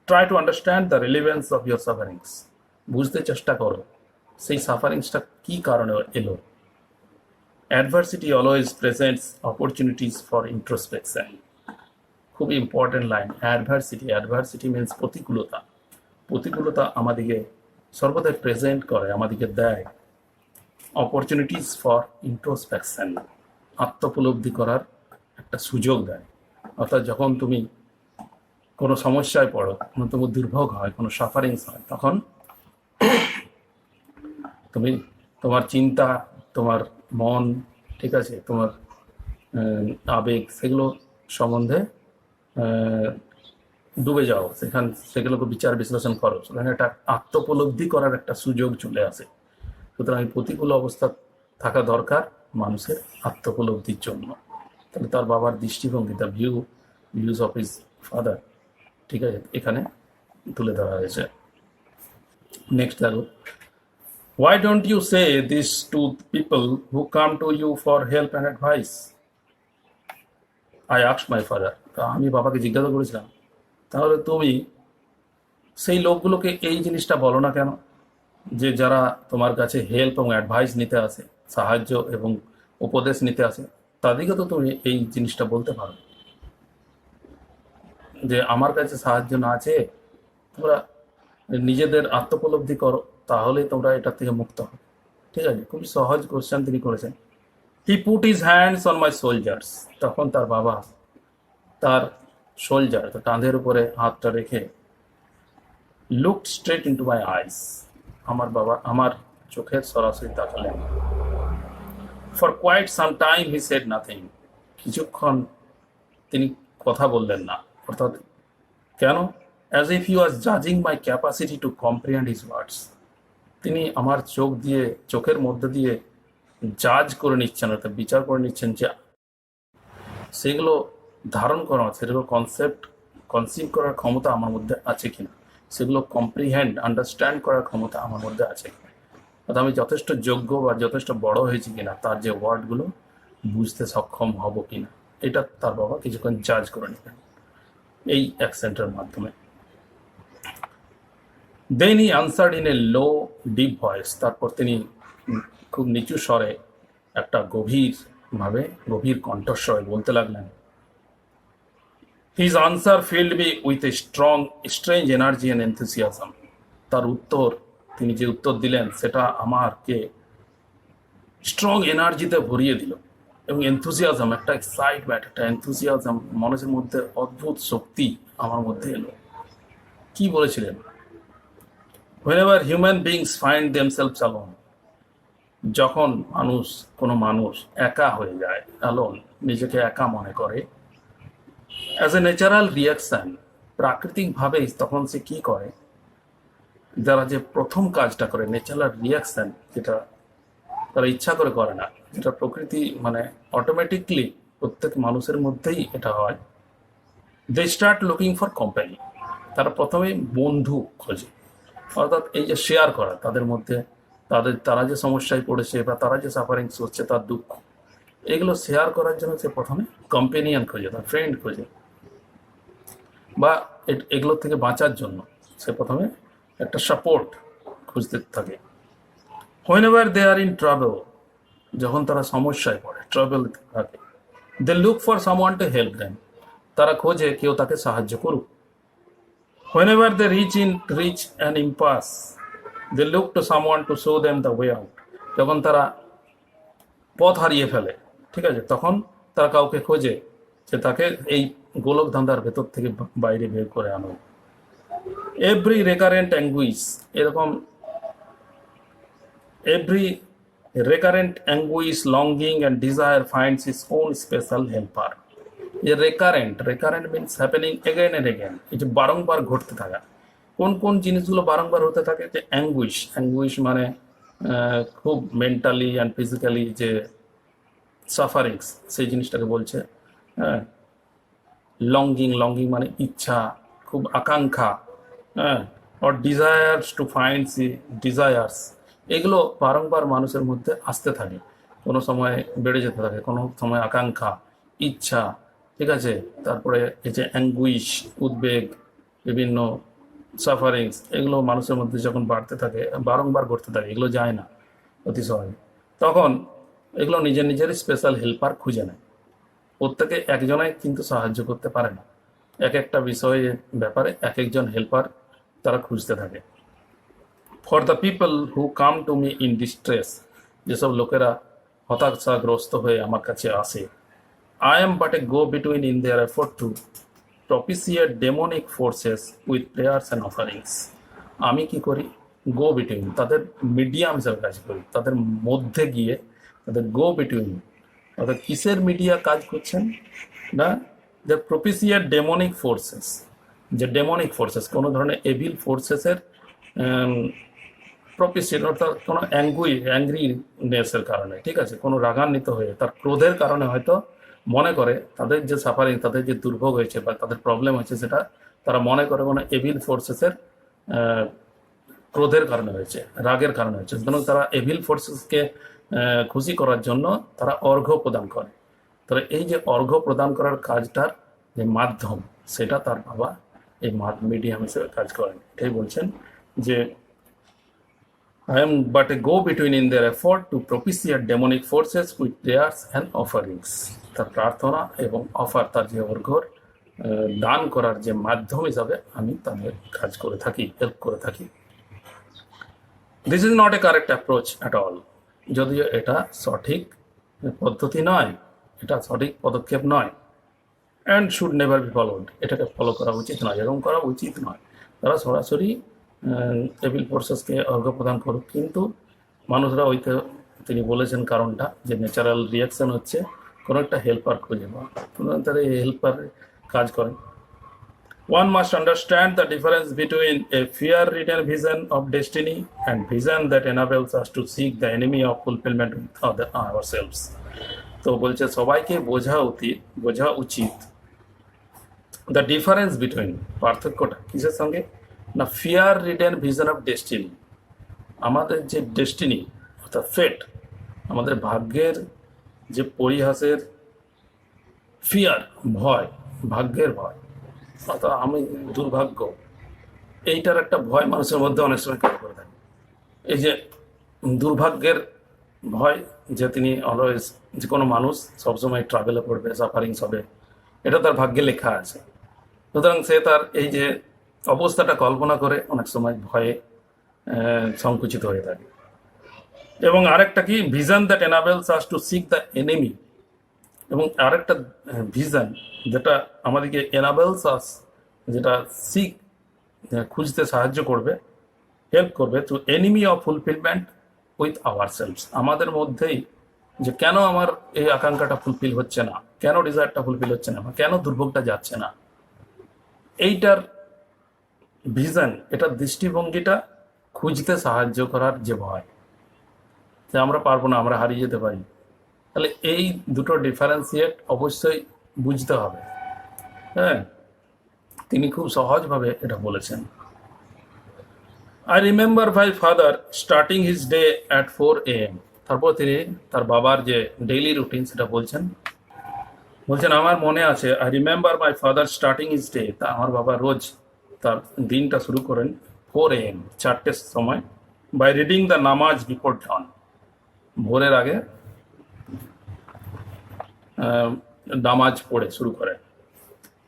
try to understand the relevance of your sufferings, বুঝতে চেষ্টা করো সেই সাফারিংসটা কি কারণে এলো। adversity always presents opportunities for introspection, খুব ইম্পর্টেন্ট লাইন, অ্যাডভার্সিটি মিনস প্রতিকূলতা আমাদেরকে সর্বদাই প্রেজেন্ট করে, আমাদেরকে দেয় অপরচুনিটিস ফর ইন্ট্রোস্পেকশন, আত্মোপলব্ধি করার একটা সুযোগ দেয়। অর্থাৎ যখন তুমি কোনো সমস্যায় পড়ো, কোনো তোমার দুর্ভোগ হয়, কোনো সাফারিংস হয়, তখন তুমি তোমার চিন্তা, তোমার মন, ঠিক আছে, তোমার আবেগ, সেগুলো সম্বন্ধে ডুবে যাও, সেগুলোকে বিচার বিশ্লেষণ করো, সুতরাং একটা আত্মোপলব্ধি করার একটা সুযোগ চলে আসে। সুতরাং এই প্রতিকূল অবস্থা থাকা দরকার মানুষের আত্মোপলব্ধির জন্য। তাহলে তার বাবার দৃষ্টিভঙ্গি, the views of his father, ঠিক আছে, এখানে তুলে ধরা হয়েছে। নেক্সট দেখো, why don't you say this to people who come to you for help and advice? I asked my father. তা আমি বাবাকে জিজ্ঞাসা করেছিলাম, তাহলে তুমি সেই লোকগুলোকে এই জিনিসটা বলো না কেন, যে যারা তোমার কাছে হেল্প এবং অ্যাডভাইস নিতে আসে, সাহায্য এবং উপদেশ নিতে আসে, তাদেরকে তো তুমি এই জিনিসটা বলতে পারো যে আমার কাছে সাহায্য না আছে, তোমরা নিজেদের আত্মোপলব্ধি করো, তাহলেই তোমরা এটা থেকে মুক্ত হবে। ঠিক আছে, খুবই সহজ কোশ্চেন তিনি করেছেন। He put his hands on my shoulders, তখন তার বাবা তার সোলজার, কাঁধের উপরে হাতটা রেখে, look straight into my eyes, আমার বাবা আমার চোখের সরাসরি তাকালেন। For quite some time he said nothing, কিছুক্ষণ তিনি কথা বললেন না, অর্থাৎ কেন, অ্যাজ ইফ হি ওয়াজ জাজিং my capacity to comprehend his words, তিনি আমার চোখের মধ্যে দিয়ে জাজ করে নিচ্ছেন, অর্থাৎ বিচার করে নিচ্ছেন যে সেগুলো ধারণ করা, সেগুলো কনসিভ করার ক্ষমতা আমার মধ্যে আছে কিনা, সেগুলো কম্প্রিহেন্ড আন্ডারস্ট্যান্ড করার ক্ষমতা আমার মধ্যে আছে কিনা, অর্থাৎ আমি যথেষ্ট যোগ্য বা যথেষ্ট বড় হয়েছি কিনা, তার যে ওয়ার্ডগুলো বুঝতে সক্ষম হব কিনা, এটা তার বাবা কিছুক্ষণ জাজ করে নিতেন এই অ্যাকসেন্টের মাধ্যমে। Then he answered in a low deep voice, তারপর তিনি খুব নিচু স্বরে একটা গভীর কণ্ঠস্বরে বলতে লাগলেন। His answer filled me with a strange energy and enthusiasm, তার উত্তর, তিনি যে উত্তর দিলেন সেটা আমাকে স্ট্রং এনার্জিতে ভরিয়ে দিল, এবং এনথুসিয়াজম, একটা এক্সাইটমেন্ট, একটা এনথুসিয়াজম, মানুষের মধ্যে অদ্ভুত শক্তি আমার মধ্যে এলো। কি বলেছিলেন? whenever human beings find themselves alone, যখন কোনো মানুষ একা হয়ে যায়, অ্যালোন, নিজেকে একা মনে করে, অ্যাজ এ ন্যাচারাল রিয়াকশন, প্রাকৃতিকভাবেই তখন সে কি করে, যারা যে প্রথম কাজটা করে, ন্যাচারাল রিয়াকশন, যেটা তারা ইচ্ছা করে না, যেটা প্রকৃতি মানে অটোমেটিকলি প্রত্যেক মানুষের মধ্যেই এটা হয়, they start looking for company. তারা প্রথমে বন্ধু খোঁজে, অর্থাৎ এই যে শেয়ার করা তাদের মধ্যে, তারা যে সমস্যায় পড়েছে বা তারা যে সাফারিংস হচ্ছে, তার দুঃখ, এগুলো শেয়ার করার জন্য সে প্রথমে কম্পেনিয়ন খোঁজে, তার ফ্রেন্ড খোঁজে, বা এগুলো থেকে বাঁচার জন্য সে প্রথমে একটা সাপোর্ট খুঁজতে থাকে। whenever they are in trouble, যখন তারা সমস্যায় পড়ে, ট্রাবল থাকে, they look for someone to help them, তারা খোঁজে কেউ তাকে সাহায্য করুক। whenever they reach an impasse, they look to someone to show them the way out, যখন তারা পথ হারিয়ে ফেলে, ঠিক আছে, তখন তারা কাউকে খোঁজে যে তাকে এই গোলক ধাঁধার ভেতর থেকে বাইরে বের করে আনো। এভরি রেকারেন্ট অ্যাঙ্গুইশ, এরকম every recurrent anguish, longing and desire finds its own special helper. ये recurrent means happening again and again, এই যে বারংবার ঘটতে থাকা। কোন জিনিসগুলো বারংবার হতে থাকে? যে অ্যাঙ্গুইশ মানে খুব মেন্টালি অ্যান্ড ফিজিক্যালি যে সাফারিংস, সেই জিনিসটাকে বলছে। হ্যাঁ, লঙ্গিং মানে ইচ্ছা, খুব আকাঙ্ক্ষা, হ্যাঁ, or desires to find desires, এগুলো বারংবার মানুষের মধ্যে আসতে থাকে, কোনো সময় বেড়ে যেতে থাকে, কোনো সময় আকাঙ্ক্ষা, ইচ্ছা, ঠিক আছে, তারপরে এই যে অ্যাঙ্গুইশ, উদ্বেগ, বিভিন্ন সাফারিংস, এগুলো মানুষের মধ্যে যখন বাড়তে থাকে, বারংবার ঘটতে থাকে, এগুলো যায় না অতি সহজে, তখন এগুলো নিজেরই স্পেশাল হেল্পার খুঁজে নেয়। প্রত্যেকে একজনে কিন্তু সাহায্য করতে পারে না, একটা বিষয়ের ব্যাপারে একজন হেল্পার তারা খুঁজতে থাকে। For the people who come to me in distress, যেসব লোকেরা হতাশাগ্রস্ত হয়ে আমার কাছে আসে, I am but a go between in their effort to propitiate demonic forces with prayers and offerings. আমি কি করি? গো বিটুইন, তাদের মিডিয়াম হিসাবে কাজ করি, তাদের মধ্যে গিয়ে তাদের গো বিটুইন, অর্থাৎ কিসের মিডিয়া কাজ করছেন না, যে প্রপিসিয়েট ডেমনিক ফোর্সেস, যে ডেমনিক ফোর্সেস কোনো ধরনের এভিল ফোর্সেসের প্রপিসিয়েট, অর্থাৎ কোনো অ্যাংরিনেসের কারণে, ঠিক আছে, কোনো রাগান্বিত হয়ে তার ক্রোধের কারণে হয়তো মনে করে তাদের যে সাফারিং, তাদের যে দুর্ভোগ হয়েছে বা তাদের প্রবলেম হয়েছে, সেটা তারা মনে করে কোনো এভিল ফোর্সেসের ক্রোধের কারণে হয়েছে, রাগের কারণে হয়েছে, সুতরাং তারা এভিল ফোর্সেসকে খুশি করার জন্য তারা অর্ঘ্য প্রদান করে। তাহলে এই যে অর্ঘ্য প্রদান করার কাজটার যে মাধ্যম, সেটা তার বাবা এই মিডিয়াম হিসেবে কাজ করেন। এটাই বলছেন যে I am but a go-between in their effort to propitiate demonic forces with prayers and offerings. তার প্রার্থনা এবং অফার, তার যে অর্ঘ্য দান করার যে মাধ্যম হিসাবে আমি তাদের কাজ করে থাকি, হেল্প করে থাকি। This is not a correct approach at all, যদিও এটা সঠিক পদ্ধতি নয়, এটা সঠিক পদক্ষেপ নয়, and should never be followed, এটাকে ফলো করা উচিত নয়, এরকম করা উচিত নয়। তারা সরাসরি এভিল ফোর্সেসকে অর্ঘ্য প্রদান করুক, কিন্তু মানুষরা ওইতে, তিনি বলেছেন কারণটা, যে ন্যাচারাল রিয়াকশন হচ্ছে কোনো একটা হেল্পার খুঁজে পাওয়া, তারা এই হেল্পার কাজ করেন। One must understand the difference between a fear-ridden vision of destiny and vision that enables us to seek the enemy of fulfillment with ourselves. তো বলছে সবাইকে বোঝা উচিত দ্য ডিফারেন্স বিটুইন, পার্থক্যটা কিসের সঙ্গে না, fear ridden vision of destiny, আমাদের যে ডেস্টিনি অর্থাৎ ফেট, আমাদের ভাগ্যের যে পরিহাসের ফিয়ার, ভয়, ভাগ্যের ভয়, অর্থাৎ আমি দুর্ভাগ্য, এইটার একটা ভয় মানুষের মধ্যে অনেক সময় কাজ করে থাকে। এই যে দুর্ভাগ্যের ভয়, যে তিনি অলওয়েজ, যে কোনো মানুষ সবসময় ট্রাভেলে পড়বে, সাফারিংস হবে, এটা তার ভাগ্যে লেখা আছে। সুতরাং সে তার এই যে অবস্থাটা কল্পনা করে অনেক সময় ভয়ে সংকুচিত হয়ে থাকে। এবং আরেকটা কি, vision that enables us to seek the enemy, এবং আরেকটা ভিজন যেটা আমাদেরকে এনাবেলস আস, যেটা সিক খুঁজতে সাহায্য করবে, হেল্প করবে through enemy of fulfilment with our selves. আমাদের মধ্যেই যে কেন আমার এই আকাঙ্ক্ষাটা ফুলফিল হচ্ছে না, কেন ডিজায়ারটা ফুলফিল হচ্ছে না, বা কেন দুর্ভোগটা যাচ্ছে না, এইটার ভিশন, এটার দৃষ্টিভঙ্গিটা খুঁজতে সাহায্য করার যে ভয়, যে আমরা পারবো না, আমরা হারিয়ে যেতে পারি, তাহলে এই দুটো ডিফারেন্সিয়েট অবশ্যই বুঝতে হবে। হ্যাঁ, তিনি খুব সহজভাবে এটা বলেছেন। I remember my father starting his day at 4 AM। তারপর তিনি তার বাবার যে ডেইলি রুটিন সেটা বলছেন। আমার মনে আছে, I remember my father starting his day, তা আমার বাবা রোজ তার দিনটা শুরু করেন 4 AM, 4টের সময়, বাই রিডিং দ্য নামাজ বিফোর ডন, ভোরের আগে নামাজ পড়ে শুরু করেন।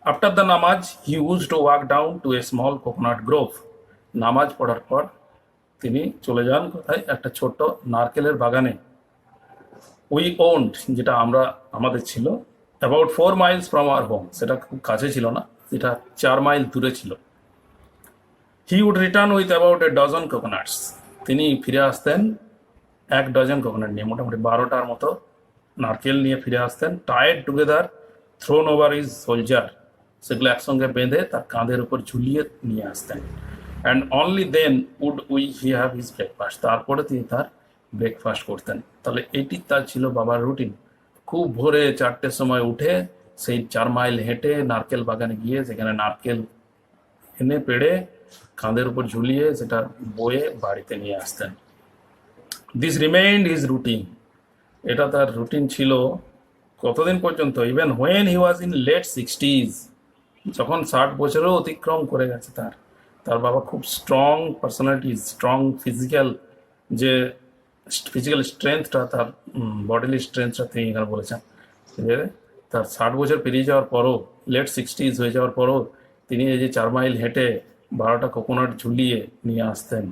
আফটার দ্য নামাজ he use to walk down to a small coconut Grove. নামাজ পড়ার পর তিনি চলে যান কোথায়, একটা ছোট্ট নারকেলের বাগানে। উই ওন্ড, যেটা আমাদের ছিল, about 4 miles from our home, সেটা খুব কাছে ছিল না, এটা 4 মাইল দূরে ছিল। He would return with about a dozen coconuts, তিনি ফিরে আসতেন 1 ডজন কোকোনাট নিয়ে, মোটামুটি 12টার মতো নারকেল নিয়ে ফিরে আসতেন। Tied together, thrown over his shoulder, সেগুলো একসঙ্গে বেঁধে তার কাঁধের উপর ঝুলিয়ে নিয়ে আসতেন। And only then would he have his breakfast, তারপরে তিনি তার ব্রেকফাস্ট করতেন। তাহলে এটি তার ছিল বাবার রুটিন। খুব ভোরে 4টের সময় উঠে সেই 4 মাইল হেঁটে নারকেল বাগানে গিয়ে সেখানে নারকেল এনে পেড়ে কাঁধের উপর ঝুলিয়ে সেটা বয়ে বাড়িতে নিয়ে আসতেন। দিস রিমেইন্ড হিজ রুটিন, এটা তার রুটিন ছিল কতদিন পর্যন্ত, even when he was in late 60s, যখন 60 বছরেও অতিক্রম করে গেছে তার বাবা খুব স্ট্রং পার্সোনালিটি, স্ট্রং ফিজিক্যাল স্ট্রেংথটা, তার বডিলি স্ট্রেংথটা তিনি এখানে বলেছেন যে তার 60 বছর পেরিয়ে যাওয়ার পরও, লেট 60s হয়ে যাওয়ার পরও তিনি এই যে 4 মাইল হেঁটে 12টা কোকোনাট ঝুলিয়ে নিয়ে আসতেন,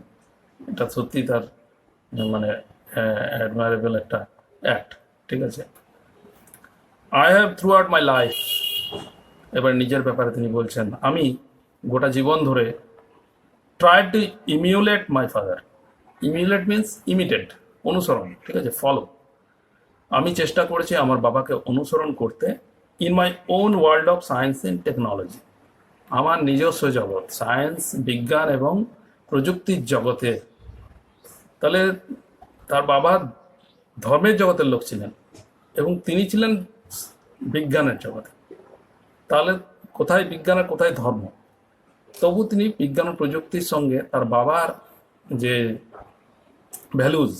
এটা সত্যি তার মানে অ্যাডমায়ারেবল একটা অ্যাক্ট। ঠিক আছে, I have throughout my life, এবার নিজের ব্যাপারে তিনি বলছেন, আমি গোটা জীবন ধরে try to emulate my father. Emulate means imitate, অনুসরণ, ঠিক আছে, ফলো। আমি চেষ্টা করেছি আমার বাবাকে অনুসরণ করতে in my own world of science and technology, আমার নিজস্ব জগৎ, সায়েন্স, বিজ্ঞান এবং প্রযুক্তির জগতে। তাহলে তার বাবা ধর্মের জগতের লোক ছিলেন এবং তিনি ছিলেন বিজ্ঞানের জগতে। তাহলে কোথায় বিজ্ঞান আর কোথায় ধর্ম? তবু তিনি বিজ্ঞান ও প্রযুক্তির সঙ্গে তার বাবার যে ভ্যালুজ,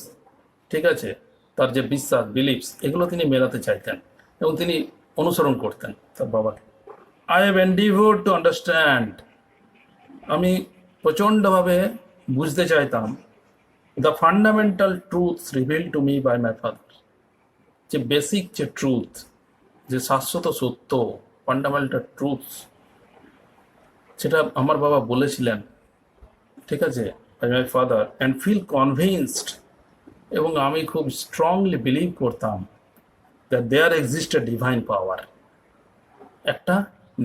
ঠিক আছে, তার যে বিশ্বাস, বিলিফস, এগুলো তিনি মেলাতে চাইতেন এবং তিনি অনুসরণ করতেন তার বাবাকে। I have endeavoured to understand, আমি প্রচণ্ডভাবে বুঝতে চাইতাম the fundamental truths reveal to me by my father, যে বেসিক যে ট্রুথ, যে শাশ্বত সত্য, ফান্ডামেন্টাল ট্রুথস, সেটা আমার বাবা বলেছিলেন, ঠিক আছে, by my father, and feel convinced, এবং আমি খুব স্ট্রংলি বিলিভ করতাম that there exist a divine power, একটা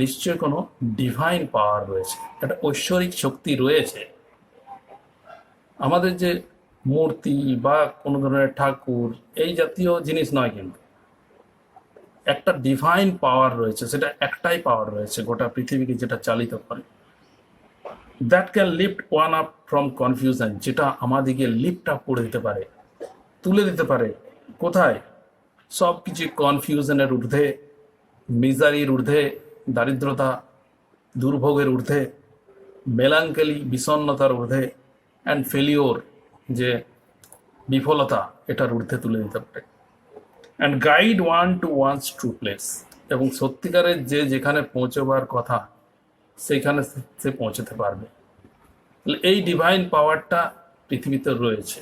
নিশ্চয় কোনো ডিভাইন পাওয়ার রয়েছে, একটা ঐশ্বরিক শক্তি রয়েছে। আমাদের যে মূর্তি বা কোনো ধরনের ঠাকুর এই জাতীয় জিনিস নয়, কিন্তু একটা ডিভাইন পাওয়ার রয়েছে, সেটা একটাই পাওয়ার রয়েছে গোটা পৃথিবীকে যেটা চালিত করে। That can lift one up from confusion, যেটা আমাদেরকে লিফট আপ করে দিতে পারে, তুলে দিতে পারে কোথায়, সব কিছু কনফিউশনের ঊর্ধ্বে, মিজারির ঊর্ধ্বে, দারিদ্রতা দুর্ভোগের ঊর্ধ্বে, মেলাঙ্কেলি বিষণ্ণতার ঊর্ধ্বে, অ্যান্ড ফেলিওর যে বিফলতা, এটার ঊর্ধ্বে তুলে দিতে পারে। And guide one to one's true place, এবং সত্যিকারের যে যেখানে পৌঁছবার কথা সেখানে সে পৌঁছতে পারবে। এই ডিভাইন পাওয়ারটা পৃথিবীতে রয়েছে,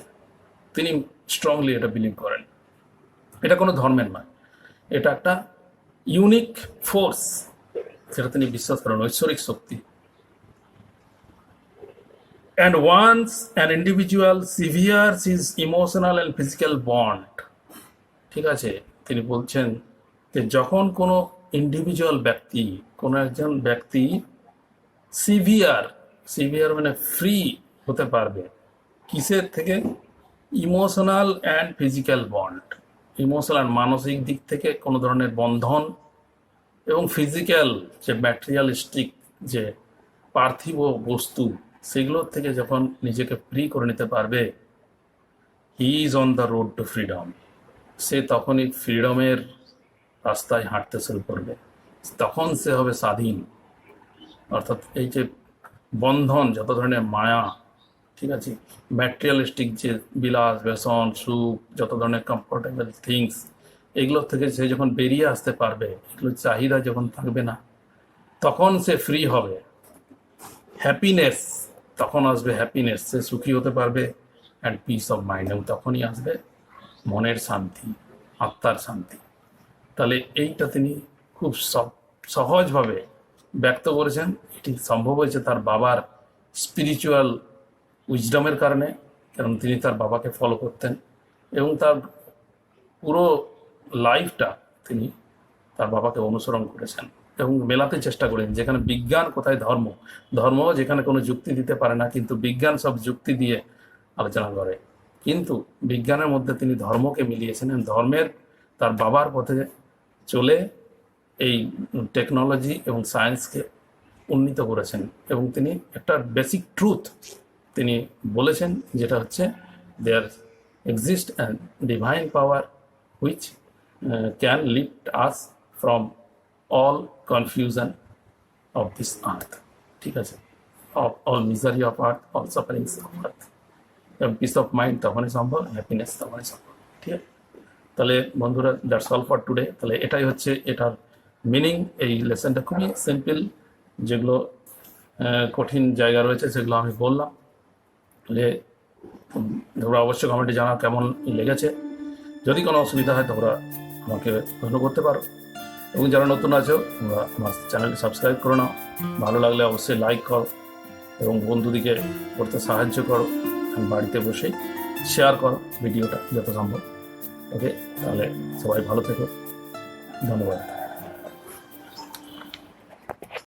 তিনি স্ট্রংলি এটা বিলিভ করেন। এটা কোনো ধর্মের নয়, এটা একটা ইউনিক ফোর্স, যেটা তিনি বিশ্বাস করেন, ঐশ্বরিক শক্তি। And once an individual severes his emotional and physical bond, ঠিক আছে, তিনি বলছেন যে যখন কোনো ইন্ডিভিজুয়াল ব্যক্তি, কোনো একজন ব্যক্তি সিভিয়ার মানে ফ্রি হতে পারবে কিসের থেকে? Emotional and physical bond. Emotional মানসিক দিক থেকে কোনো ধরনের বন্ধন, এবং ফিজিক্যাল যে ম্যাটেরিয়ালিস্টিক যে পার্থিব বস্তু, সেগুলোর থেকে যখন নিজেকে ফ্রি করে নিতে পারবে, he is on the road to freedom. সে তখনই ফ্রিডমের রাস্তায় হাঁটতে শুরু করবে, তখন সে হবে স্বাধীন। অর্থাৎ এই যে বন্ধন, যত ধরনের মায়া, ঠিক আছে, ম্যাটেরিয়ালিস্টিক যে বিলাস বেসন সুখ, যত ধরনের কমফোর্টেবল থিংস, এগুলোর থেকে সে যখন বেরিয়ে আসতে পারবে, এগুলোর চাহিদা যখন থাকবে না, তখন সে ফ্রি হবে। হ্যাপিনেস, তখন আসবে হ্যাপিনেস, সে সুখী হতে পারবে। অ্যান্ড পিস অফ মাইন্ড, এবং তখনই আসবে মনের শান্তি, আত্মার শান্তি। তাহলে এইটা তিনি খুব সহজভাবে ব্যক্ত করেছেন। এটি সম্ভব হয়েছে তার বাবার স্পিরিচুয়াল উইজডমের কারণে, কারণ তিনি তার বাবাকে ফলো করতেন এবং তার পুরো লাইফটা তিনি তার বাবাকে অনুসরণ করেছেন এবং মেলাতে চেষ্টা করেন। যেখানে বিজ্ঞান, কোথায় ধর্ম, ধর্ম যেখানে কোনো যুক্তি দিতে পারে না, কিন্তু বিজ্ঞান সব যুক্তি দিয়ে আলোচনা করে। কিন্তু বিজ্ঞানের মধ্যে তিনি ধর্মকে মিলিয়েছেন, ধর্মের তার বাবার পথে চলে এই টেকনোলজি এবং সায়েন্সকে উন্নীত করেছেন। এবং তিনি একটা বেসিক ট্রুথ তিনি বলেছেন, যেটা হচ্ছে there exist and divine power which can lift us from all confusion of this earth. ঠিক আছে, of all misery of earth, all sufferings of earth. এবং পিস অফ মাইন্ড তখনই সম্ভব, হ্যাপিনেস তখনই সম্ভব। ঠিক আছে, তাহলে বন্ধুরা, দ্যাটস অল ফর টুডে। তাহলে এটাই হচ্ছে এটার মিনিং। এই লেসনটা খুবই সিম্পল, যেগুলো কঠিন জায়গা রয়েছে সেগুলো আমি বললাম। তাহলে তোমরা অবশ্যই কমেন্টে জানাও কেমন লেগেছে। যদি কোনো অসুবিধা হয় তোমরা আমাকে প্রশ্ন করতে পারো, এবং যারা নতুন আছো তোমরা আমার চ্যানেলটি সাবস্ক্রাইব করে নাও। ভালো লাগলে অবশ্যই লাইক করো এবং বন্ধুদিকে করতে সাহায্য করো, বাড়িতে বসেই শেয়ার করো ভিডিওটা যত সম্ভব। ওকে, তাহলে সবাই ভালো থেকো, ধন্যবাদ।